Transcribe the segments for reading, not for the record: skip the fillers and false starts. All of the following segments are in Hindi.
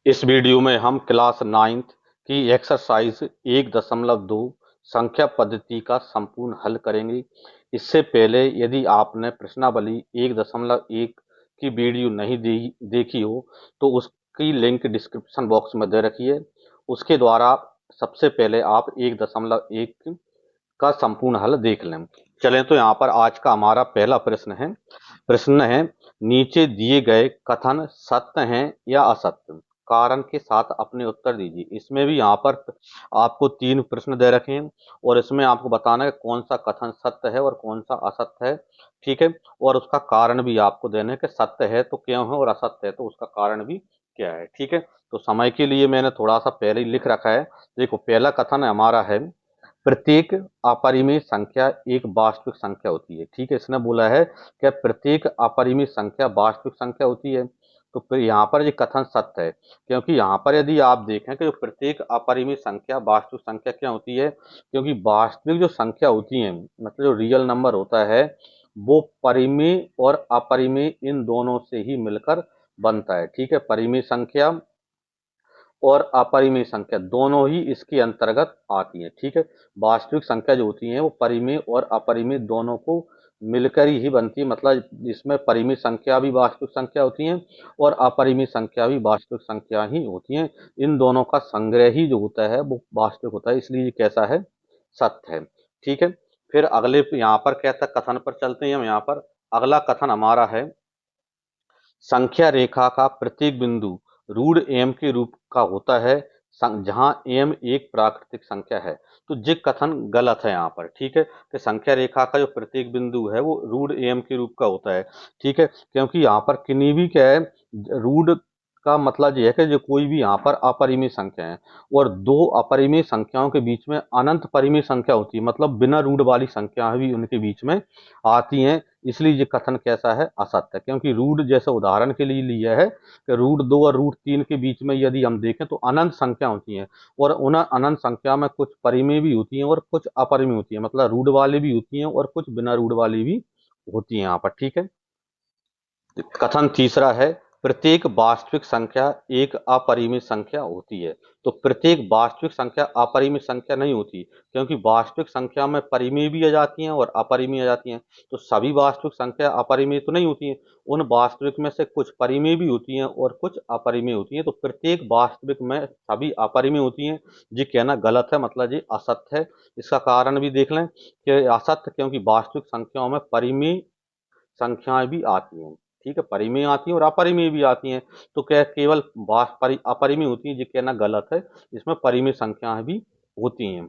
इस वीडियो में हम क्लास 9th की एक्सरसाइज 1.2 संख्या पद्धति का संपूर्ण हल करेंगे। इससे पहले यदि आपने प्रश्नावली 1.1 की वीडियो नहीं देखी हो तो उसकी लिंक डिस्क्रिप्शन बॉक्स में दे रखी है। उसके द्वारा सबसे पहले आप 1.1 का संपूर्ण हल देख लें। चलें तो यहाँ पर आज का हमारा पहला प्रश्न है नीचे दिए गए कथन सत्य हैं या असत्य, कारण के साथ अपने उत्तर दीजिए। इसमें भी यहाँ पर आपको 3 प्रश्न दे रखे हैं और इसमें आपको बताना है कौन सा कथन सत्य है और कौन सा असत्य है। ठीक है, और उसका कारण भी आपको देना है कि सत्य है तो क्यों है और असत्य है तो उसका कारण भी क्या है। ठीक है, तो समय के लिए मैंने थोड़ा सा पहले ही लिख रखा है। देखो, पहला कथन हमारा है प्रत्येक अपरिमेय संख्या एक वास्तविक संख्या होती है। ठीक है, इसने बोला है कि प्रत्येक अपरिमेय संख्या वास्तविक संख्या होती है। तो फिर यहाँ पर ये कथन सत्य है, क्योंकि यहाँ पर यदि आप देखें कि जो प्रत्येक अपरिमेय संख्या वास्तविक संख्या क्या होती है, क्योंकि वास्तविक जो संख्या होती है मतलब जो रियल नंबर होता है वो परिमेय और अपरिमेय इन दोनों से ही मिलकर बनता है। ठीक है, परिमेय संख्या और अपरिमेय संख्या दोनों ही इसके अंतर्गत आती हैं। ठीक है, वास्तविक संख्या जो होती है वो परिमेय और अपरिमेय दोनों को मिलकर ही बनती है। मतलब इसमें परिमेय संख्या भी वास्तविक संख्या होती हैं और अपरिमेय संख्या भी वास्तविक संख्या ही होती हैं। इन दोनों का संग्रह ही जो होता है वो वास्तविक होता है, इसलिए ये कैसा है, सत्य है। ठीक है, फिर अगले यहाँ पर कहता कथन पर चलते हैं हम। यहाँ पर अगला कथन हमारा है संख्या रेखा का प्रत्येक बिंदु रूट एम के रूप का होता है जहां एम एक प्राकृतिक संख्या है। तो ये कथन गलत है यहाँ पर। ठीक है, कि संख्या रेखा का जो प्रत्येक बिंदु है वो रूट एम के रूप का होता है। ठीक है, क्योंकि यहाँ पर किन्हीं भी क्या है, रूट का मतलब ये है कि जो कोई भी यहाँ पर अपरिमेय संख्या है और दो अपरिमेय संख्याओं के बीच में अनंत परिमेय संख्या होती है, मतलब बिना रूट वाली संख्या भी उनके बीच में आती हैं। इसलिए ये कथन कैसा है, असत्य है। क्योंकि रूट जैसे उदाहरण के लिए लिया है कि रूट 2 और रूट 3 के बीच में यदि हम देखें तो अनंत संख्या होती है और उन अनंत संख्या में कुछ परिमेय भी होती हैं और कुछ अपरिमेय होती है, मतलब रूट वाली भी होती हैं और कुछ बिना रूट वाली भी होती हैं यहाँ पर। ठीक है, कथन तीसरा है प्रत्येक वास्तविक संख्या एक अपरिमेय संख्या होती है। तो प्रत्येक वास्तविक संख्या अपरिमेय संख्या नहीं होती, क्योंकि वास्तविक संख्या में परिमेय भी आ जाती हैं और अपरिमेय आ जाती हैं। तो सभी वास्तविक संख्या अपरिमेय तो नहीं होती हैं, उन वास्तविक में से कुछ परिमेय भी होती हैं और कुछ अपरिमेय होती हैं। तो प्रत्येक वास्तविक में सभी अपरिमेय होती हैं, ये कहना गलत है, मतलब ये असत्य है। इसका कारण भी देख लें कि असत्य, क्योंकि वास्तविक संख्याओं में परिमेय संख्याएं भी आती हैं। ठीक है, परिमेय आती हैं और अपरिमेय भी आती हैं। तो क्या केवल अपरिमेय होती है, ये कहना गलत है, इसमें परिमेय संख्याएं भी होती हैं।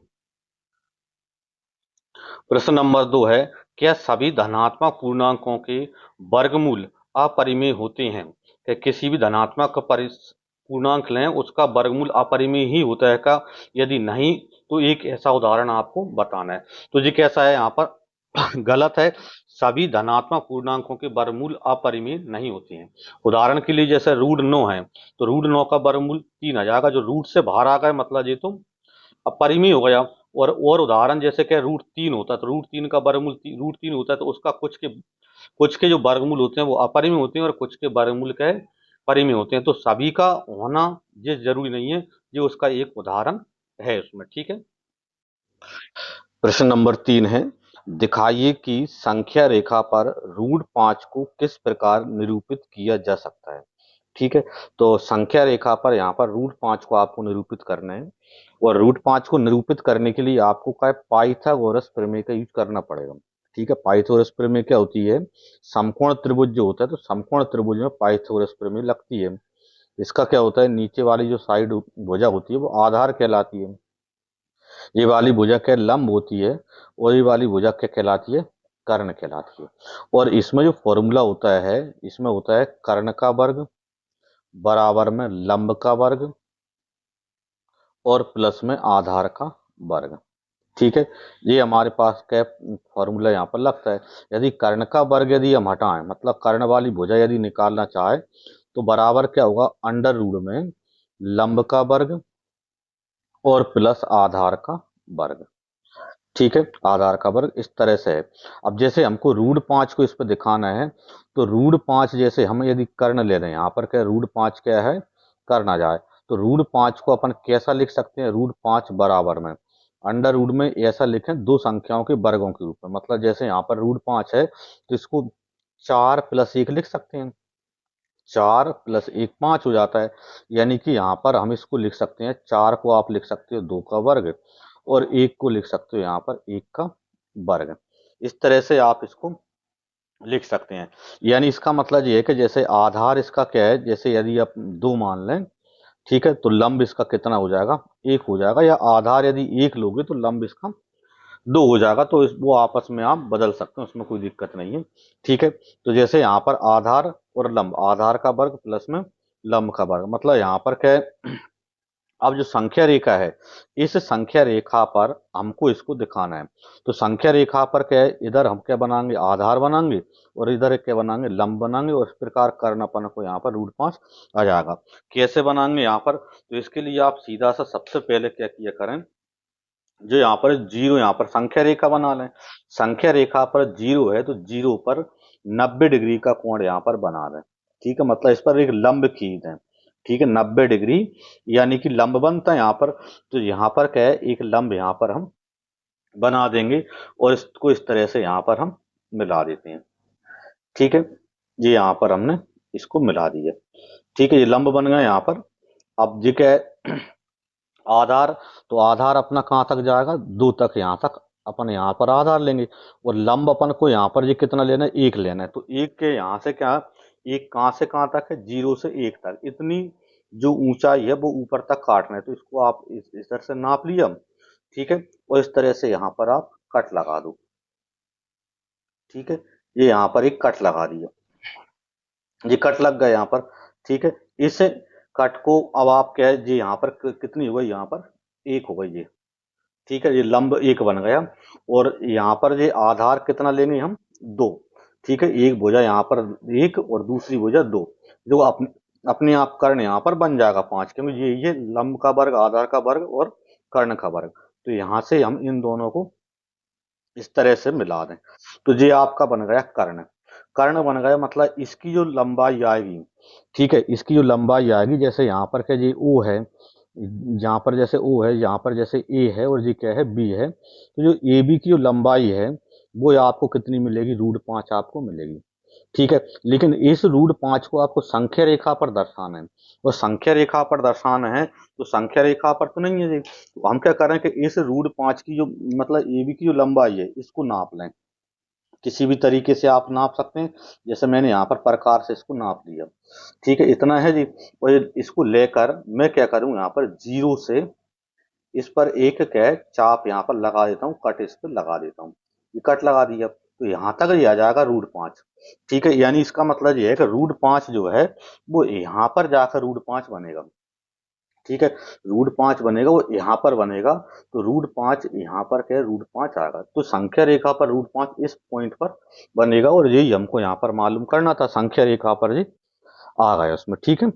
प्रश्न नंबर 2 है क्या सभी धनात्मक पूर्णांकों के वर्गमूल अपरिमेय होते हैं? क्या किसी भी धनात्मक पूर्णांक लें उसका वर्गमूल अपरिमेय ही होता है का? यदि नहीं तो एक ऐसा उदाहरण आपको बताना है। तो ये कैसा है, यहाँ पर गलत है। सभी धनात्मक पूर्णांकों के वर्गमूल अपरिमेय नहीं होते हैं। उदाहरण के लिए जैसे रूट 9 है तो रूट 9 का वर्गमूल 3 आ जाएगा, जो रूट से बाहर आ गए मतलब ये तो अपरिमेय हो गया। और उदाहरण जैसे कि रूट 3 होता है तो रूट 3 का वर्गमूल रूट 3 होता है तो उसका कुछ के जो वर्गमूल होते हैं वो अपरिमेय होते हैं और कुछ के वर्गमूल के परिमेय होते हैं। तो सभी का होना ये जरूरी नहीं है, ये उसका एक उदाहरण है उसमें। ठीक है, प्रश्न नंबर 3 है दिखाइए कि संख्या रेखा पर रूट 5 को किस प्रकार निरूपित किया जा सकता है। ठीक है, तो संख्या रेखा पर यहाँ पर रूट 5 को आपको निरूपित करना है और रूट 5 को निरूपित करने के लिए आपको क्या पाइथागोरस प्रमेय का यूज करना पड़ेगा। ठीक है, पाइथागोरस प्रमेय क्या होती है, समकोण त्रिभुज जो होता है तो समकोण त्रिभुज में पाइथागोरस प्रमेय लगती है। इसका क्या होता है, नीचे वाली जो साइड भुजा होती है वो आधार कहलाती है, ये वाली भुजा क्या लंब होती है और ये वाली भुजा क्या कहलाती है, कर्ण कहलाती है। और इसमें जो फॉर्मूला होता है इसमें होता है कर्ण का वर्ग बराबर में लंब का वर्ग और प्लस में आधार का वर्ग। ठीक है, ये हमारे पास क्या फॉर्मूला यहाँ पर लगता है। यदि कर्ण का वर्ग यदि हम हटाएं मतलब कर्ण वाली भुजा यदि निकालना चाहे तो बराबर क्या होगा, अंडर रूट में लंब का वर्ग और प्लस आधार का वर्ग। ठीक है, आधार का वर्ग इस तरह से है। अब जैसे हमको रूट 5 को इस पर दिखाना है तो रूट 5 जैसे हम यदि कर्ण ले रहे हैं, यहाँ पर क्या रूट 5 क्या है, कर ना जाए। तो रूट 5 को अपन कैसा लिख सकते हैं, रूट 5 बराबर में अंडर रूट में ऐसा लिखें दो संख्याओं के वर्गों के रूप में, मतलब जैसे यहाँ पर रूट 5 है तो इसको 4 + 1 लिख सकते हैं, 4 + 1 5 हो जाता है। यानी कि यहाँ पर हम इसको लिख सकते हैं, 4 को आप लिख सकते हो 2 का वर्ग और 1 को लिख सकते हो यहाँ पर 1 का वर्ग। इस तरह से आप इसको लिख सकते हैं। यानी इसका मतलब ये है कि जैसे आधार इसका क्या है, जैसे यदि आप 2 मान लें, ठीक है, तो लंब इसका कितना हो जाएगा, 1 हो जाएगा, या आधार यदि 1 लोगे तो लंब इसका 2 हो जाएगा। तो वो आपस में आप बदल सकते हैं, उसमें कोई दिक्कत नहीं है। ठीक है, तो जैसे यहाँ पर आधार और लंब, आधार का वर्ग प्लस में लंब का वर्ग, मतलब यहाँ पर क्या है, अब जो संख्या रेखा है, इस संख्या रेखा पर हमको इसको दिखाना है। तो संख्या रेखा पर क्या है, इधर हम क्या बनाएंगे, आधार बनाएंगे, और इधर क्या बनाएंगे, लंब बनाएंगे, और इस प्रकार कर्ण अपन को यहाँ पर रूट 5 आ जाएगा। कैसे बनाएंगे यहाँ पर, तो इसके लिए आप सीधा सा सबसे पहले क्या किया करें, जो यहाँ पर जीरो, यहाँ पर संख्या रेखा बना लें। संख्या रेखा पर जीरो है तो जीरो पर 90 डिग्री का कोण यहाँ पर बना लें। ठीक है, मतलब इस पर एक लंब खींच दें। ठीक है, 90 डिग्री यानी कि लंब बनता है यहाँ पर। तो यहाँ पर क्या है, एक लंब यहाँ पर हम बना देंगे और इसको इस तरह से यहाँ पर हम मिला देते हैं। ठीक है, ये यहाँ पर हमने इसको मिला दिया। ठीक है, ये लंब बन गया यहाँ पर। अब ये क्या है, आधार, तो आधार अपना कहाँ तक जाएगा, 2 तक, यहाँ तक अपन यहाँ पर आधार लेंगे, और लंब अपन को यहाँ पर ये कितना लेना है, 1 लेना है। तो 1 के यहाँ से क्या, एक कहाँ से कहाँ तक है, 0 से 1 तक, इतनी जो ऊंचाई है वो ऊपर तक काटना है। तो इसको आप इस तरह से नाप लिया। ठीक है, और इस तरह से यहाँ पर आप कट लगा दो। ठीक है, ये यहाँ पर एक कट लगा दिया, ये कट लग गया यहाँ पर। ठीक है, इस कट को अब आप क्या है, ये यहाँ पर कितनी हो गई, यहाँ पर 1 हो गई ये। ठीक है, ये लंब 1 बन गया, और यहाँ पर ये आधार कितना लेंगे हम, 2। ठीक है, एक भुजा यहाँ पर 1 और दूसरी भुजा 2, जो अपने अपने आप कर्ण यहाँ पर बन जाएगा 5, क्योंकि ये लंब का वर्ग, आधार का वर्ग और कर्ण का वर्ग। तो यहाँ से हम इन दोनों को इस तरह से मिला दें, तो ये आपका बन गया कर्ण। कर्ण बन गया, मतलब इसकी जो लंबाई आएगी, ठीक है, इसकी जो लंबाई आएगी, जैसे यहाँ पर क्या जी ओ है, यहाँ पर जैसे ओ है, यहाँ पर जैसे ए है, और ये क्या है, बी है, तो जो ए बी की जो लंबाई है वो आपको कितनी मिलेगी, रूट 5 आपको मिलेगी। ठीक है, लेकिन इस रूट 5 को आपको संख्या रेखा पर दर्शाना है, और संख्या रेखा पर दर्शाना है तो संख्या रेखा पर तो नहीं है जी। तो हम क्या करें कि इस रूट 5 की जो, मतलब ए बी की जो लंबाई है, इसको नाप लें। किसी भी तरीके से आप नाप सकते हैं, जैसे मैंने यहाँ पर प्रकार से इसको नाप लिया। ठीक है, इतना है जी। और इसको लेकर मैं क्या करूँ, यहाँ पर 0 से इस पर एक क्या है, चाप यहाँ पर लगा देता हूँ, कट इस पर लगा देता हूँ, ये कट लगा दिया, तो यहाँ तक ये आ जाएगा रूट 5। ठीक है, यानी इसका मतलब ये है कि रूट 5 जो है वो यहाँ पर जाकर रूट 5 बनेगा। ठीक है, रूट 5 बनेगा, वो यहाँ पर बनेगा, तो रूट 5 यहाँ पर क्या है, रूट 5 आएगा। तो संख्या रेखा पर रूट 5 इस पॉइंट पर बनेगा, और यही हमको यहाँ पर मालूम करना था, संख्या रेखा पर जी आ गया उसमें। ठीक है।